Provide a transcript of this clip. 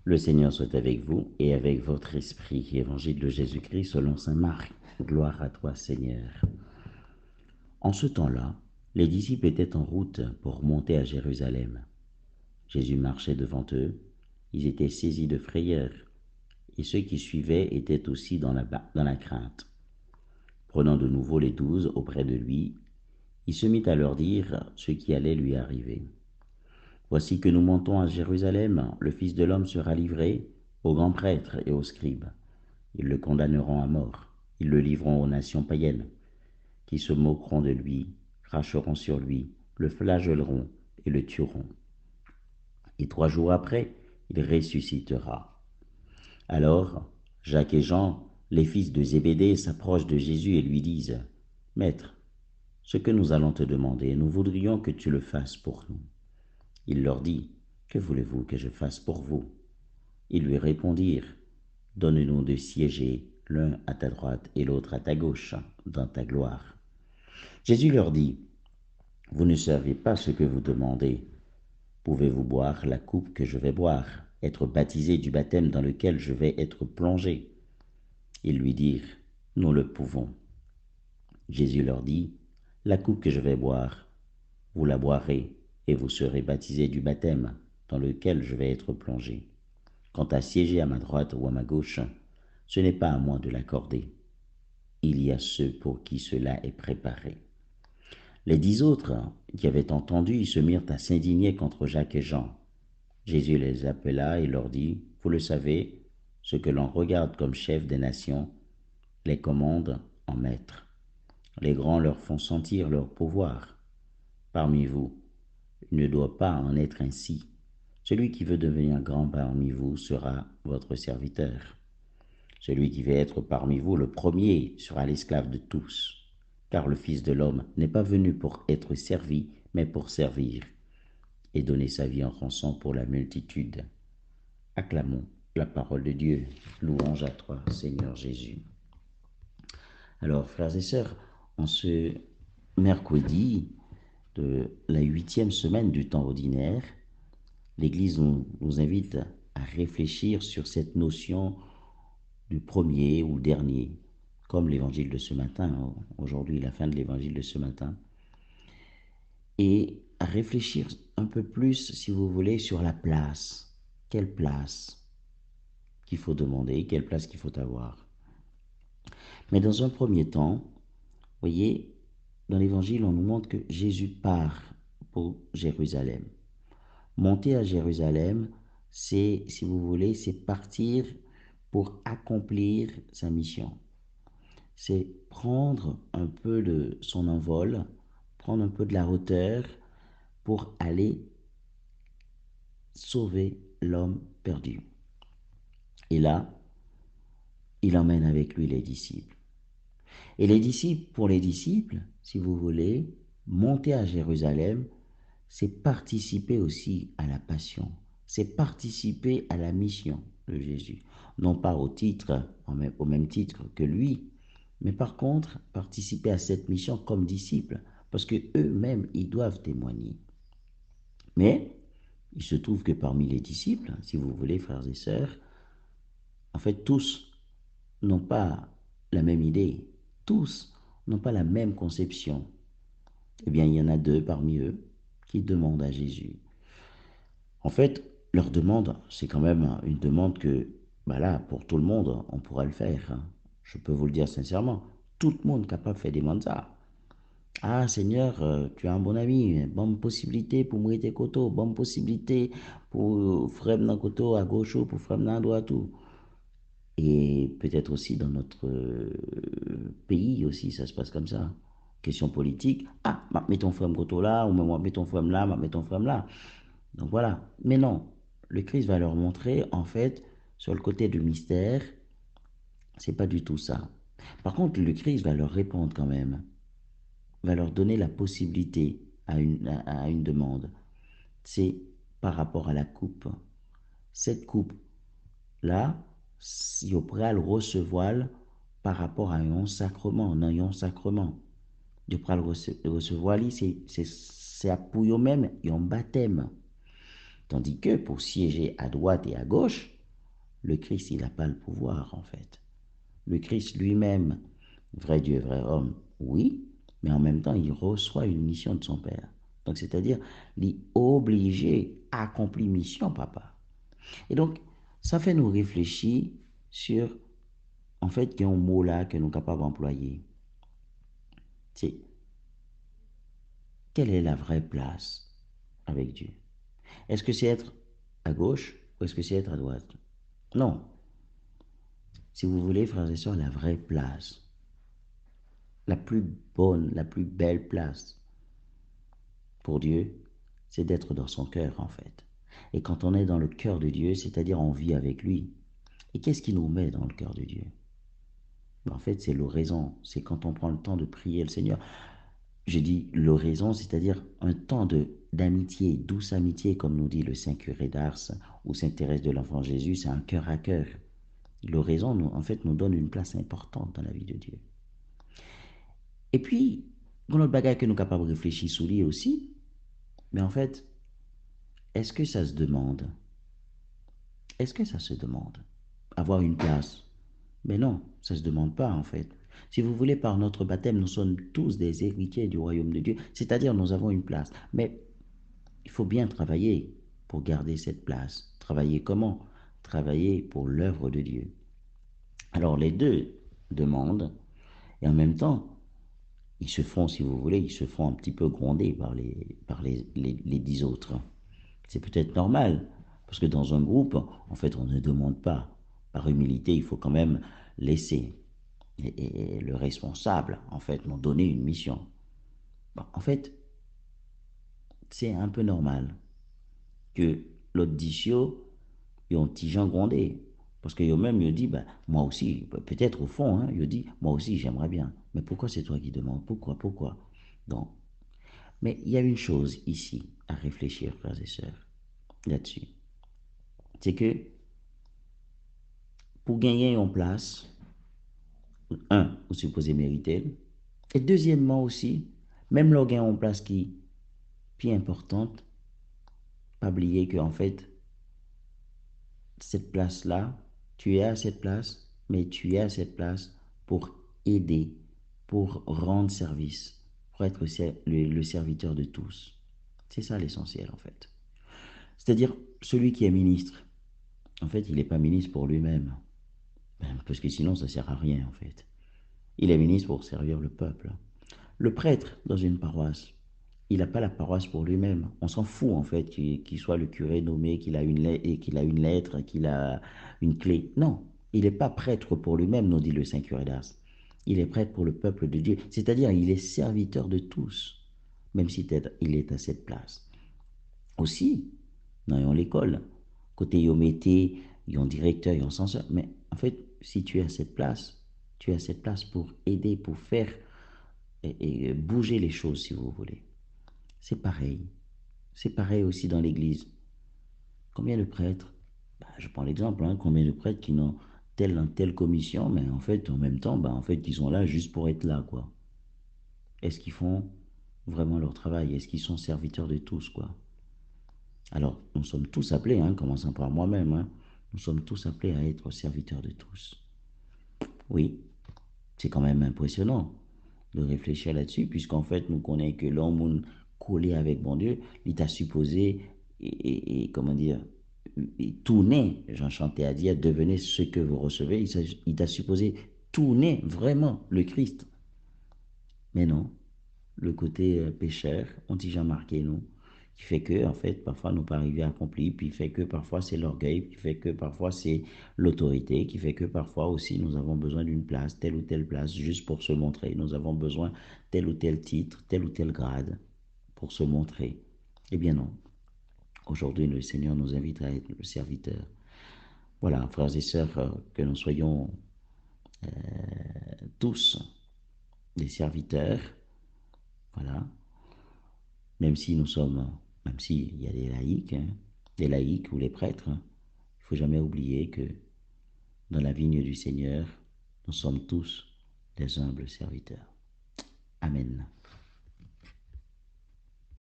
Le Seigneur soit avec vous et avec votre esprit. Évangile de Jésus-Christ selon saint Marc. Gloire à toi, Seigneur. En ce temps-là, les disciples étaient en route pour monter à Jérusalem. Jésus marchait devant eux. Ils étaient saisis de frayeur, et ceux qui suivaient étaient aussi dans la crainte. Prenant de nouveau les 12 auprès de lui, il se mit à leur dire ce qui allait lui arriver. Voici que nous montons à Jérusalem, le Fils de l'homme sera livré aux grands prêtres et aux scribes. Ils le condamneront à mort, ils le livreront aux nations païennes, qui se moqueront de lui, cracheront sur lui, le flagelleront et le tueront. Et 3 jours après, il ressuscitera. Alors, Jacques et Jean, les fils de Zébédée, s'approchent de Jésus et lui disent, « Maître, ce que nous allons te demander, nous voudrions que tu le fasses pour nous. » Il leur dit, « Que voulez-vous que je fasse pour vous ?» Ils lui répondirent, « Donne-nous de siéger l'un à ta droite et l'autre à ta gauche, dans ta gloire. » Jésus leur dit, « Vous ne savez pas ce que vous demandez. Pouvez-vous boire la coupe que je vais boire, être baptisé du baptême dans lequel je vais être plongé ?» Ils lui dirent, « Nous le pouvons. » Jésus leur dit, « La coupe que je vais boire, vous la boirez, et vous serez baptisés du baptême dans lequel je vais être plongé. Quant à siéger à ma droite ou à ma gauche, ce n'est pas à moi de l'accorder. Il y a ceux pour qui cela est préparé. » Les 10 autres qui avaient entendu se mirent à s'indigner contre Jacques et Jean. Jésus les appela et leur dit, « Vous le savez, ce que l'on regarde comme chef des nations, les commande en maître. Les grands leur font sentir leur pouvoir. Parmi vous, il ne doit pas en être ainsi. Celui qui veut devenir grand parmi vous sera votre serviteur. Celui qui veut être parmi vous le premier sera l'esclave de tous. Car le Fils de l'homme n'est pas venu pour être servi, mais pour servir, et donner sa vie en rançon pour la multitude. » Acclamons la parole de Dieu. Louange à toi, Seigneur Jésus. Alors, frères et sœurs, en ce mercredi de la 8e semaine du temps ordinaire, l'Église nous invite à réfléchir sur cette notion du premier ou dernier, comme l'évangile de ce matin, aujourd'hui la fin de l'évangile de ce matin, et à réfléchir un peu plus, si vous voulez, sur la place. Quelle place qu'il faut demander, quelle place qu'il faut avoir. Mais dans un premier temps, voyez, dans l'évangile, on nous montre que Jésus part pour Jérusalem. Monter à Jérusalem, c'est, si vous voulez, c'est partir pour accomplir sa mission. C'est prendre un peu de son envol, prendre un peu de la hauteur pour aller sauver l'homme perdu. Et là, il emmène avec lui les disciples. Et les disciples, pour les disciples, si vous voulez, monter à Jérusalem, c'est participer aussi à la passion, c'est participer à la mission de Jésus. Non pas au même titre que lui, mais par contre, participer à cette mission comme disciples, parce que eux-mêmes, ils doivent témoigner. Mais il se trouve que parmi les disciples, si vous voulez, frères et sœurs, en fait, tous n'ont pas la même idée, tous n'ont pas la même conception. Eh bien, il y en a 2 parmi eux qui demandent à Jésus. En fait, leur demande, c'est quand même une demande que, bah là, pour tout le monde, on pourra le faire, hein. Je peux vous le dire sincèrement, tout le monde est capable de faire demander ça. Ah Seigneur, tu as un bon ami, bonne possibilité pour mourir tes coteaux, bonne possibilité pour frère dans coteau à gauche ou pour frère dans droite tout. Et peut-être aussi dans notre pays aussi, ça se passe comme ça. Question politique, ah, mets ton frère coteau là, ou mets ton frère là, mets ton frère là. Donc voilà. Mais non, le Christ va leur montrer, en fait, sur le côté du mystère, c'est pas du tout ça. Par contre, le Christ va leur répondre quand même, va leur donner la possibilité à une demande. C'est par rapport à la coupe. Cette coupe-là, si on pourrait le recevoir par rapport à un sacrement, un sacrement. De le recevoir, c'est pour eux-mêmes un baptême. Tandis que pour siéger à droite et à gauche, Le Christ, il n'a pas le pouvoir, en fait. Le Christ lui-même, vrai Dieu, vrai homme, oui, mais en même temps, il reçoit une mission de son Père. Donc, c'est-à-dire, il est obligé à accomplir mission, papa. Et donc, ça fait nous réfléchir sur, en fait, qu'il y a un mot là que nous sommes capables d'employer. C'est, quelle est la vraie place avec Dieu? Est-ce que c'est être à gauche ou est-ce que c'est être à droite? Non. Si vous voulez, frères et sœurs, la vraie place, la plus bonne, la plus belle place pour Dieu, c'est d'être dans son cœur, en fait. Et quand on est dans le cœur de Dieu, c'est-à-dire on vit avec lui. Et qu'est-ce qui nous met dans le cœur de Dieu? En fait, c'est l'oraison. C'est quand on prend le temps de prier le Seigneur. Je dis l'oraison, c'est-à-dire un temps d'amitié, douce amitié, comme nous dit le Saint Curé d'Ars ou Sainte Thérèse de l'Enfant Jésus, c'est un cœur à cœur. L'oraison, en fait, nous donne une place importante dans la vie de Dieu. Et puis, dans notre bagage que nous sommes capables de réfléchir sous lui aussi, mais en fait, est-ce que ça se demande? Est-ce que ça se demande? Avoir une place? Mais non, ça ne se demande pas en fait. Si vous voulez, par notre baptême, nous sommes tous des héritiers du royaume de Dieu, c'est-à-dire nous avons une place. Mais il faut bien travailler pour garder cette place. Travailler comment? Travailler pour l'œuvre de Dieu. Alors les deux demandent, et en même temps, ils se font, si vous voulez, ils se font un petit peu gronder par les 10 autres. C'est peut-être normal, parce que dans un groupe, en fait, on ne demande pas. Par humilité, il faut quand même laisser et le responsable, en fait, nous donner une mission. Bon, en fait, c'est un peu normal que l'autre dicio, ils ont petit Jean grondé. Parce que eux-mêmes, ils dit, bah, moi aussi, peut-être au fond, hein, ils dit, moi aussi, j'aimerais bien. Mais pourquoi c'est toi qui demandes? Pourquoi? Donc, mais il y a une chose ici à réfléchir, frères et sœurs, là-dessus. C'est que pour gagner en place, un, vous supposez mériter. Et deuxièmement aussi, même le gain en place qui est importante, pas oublier qu'en fait, cette place-là, tu es à cette place, mais tu es à cette place pour aider, pour rendre service, pour être le serviteur de tous. C'est ça l'essentiel en fait. C'est-à-dire, celui qui est ministre, en fait, il n'est pas ministre pour lui-même, parce que sinon, ça ne sert à rien en fait. Il est ministre pour servir le peuple. Le prêtre dans une paroisse, il n'a pas la paroisse pour lui-même. On s'en fout en fait qu'il soit le curé nommé, qu'il a une lettre, qu'il a une clé. Non, il n'est pas prêtre pour lui-même, nous dit le Saint Curé d'Ars. Il est prêtre pour le peuple de Dieu, c'est-à-dire il est serviteur de tous, même si il est à cette place. Aussi, dans l'école, côté yomété, ils ont directeur, ils ont censeur, mais en fait, si tu es à cette place, tu es à cette place pour aider, pour faire et bouger les choses, si vous voulez. C'est pareil. C'est pareil aussi dans l'Église. Combien de prêtres, bah, je prends l'exemple, hein, combien de prêtres qui n'ont telle commission, mais en fait, en même temps, bah, en fait, ils sont là juste pour être là, quoi. Est-ce qu'ils font vraiment leur travail? Est-ce qu'ils sont serviteurs de tous, quoi? Alors, nous sommes tous appelés, hein, commençant par moi-même, hein, nous sommes tous appelés à être serviteurs de tous. Oui, c'est quand même impressionnant de réfléchir là-dessus, puisqu'en fait, nous connaissons que l'homme collé avec mon Dieu, il t'a supposé, comment dire, tourner, j'en chantais à dire, devenez ce que vous recevez, il t'a supposé tourner vraiment le Christ. Mais non, le côté pécheur, on t'y jamais marqué, non, qui fait que, en fait, parfois, nous pas arriver à accomplir, puis fait que parfois c'est l'orgueil, qui fait que parfois c'est l'autorité, qui fait que parfois aussi nous avons besoin d'une place, telle ou telle place, juste pour se montrer. Nous avons besoin tel ou tel titre, tel ou tel grade pour se montrer. Eh bien non. Aujourd'hui, le Seigneur nous invite à être le serviteur. Voilà, frères et sœurs, que nous soyons tous des serviteurs, voilà, même si nous sommes, même s'il y a des laïcs, hein, des laïcs ou les prêtres, hein, il ne faut jamais oublier que dans la vigne du Seigneur, nous sommes tous des humbles serviteurs. Amen.